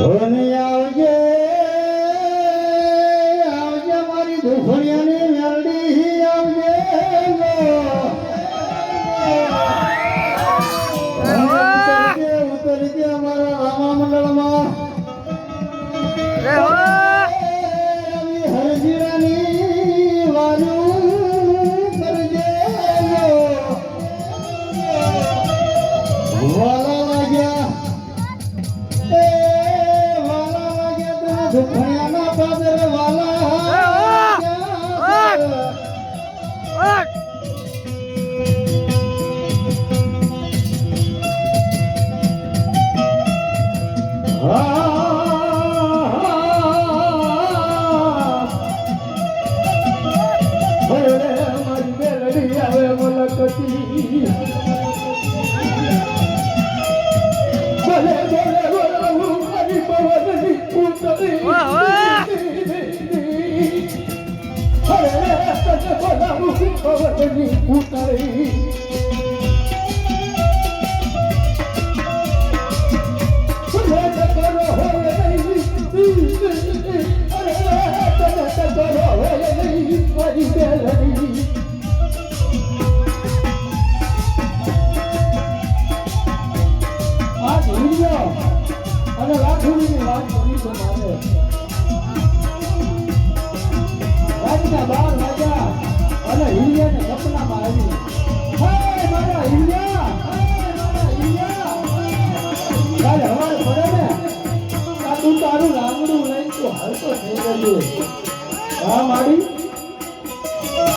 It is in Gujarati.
આવજે આવજે મારી દુખડિયાની મેરડી આવજે ઉતરજે અમારા રામા મંડળમાં હરજીરાની વારું કરજે વાલા લાગ્યા દુખડિયાના પાદર વાલા મારી મેલડી આવે મુલાકાતી ઉતારી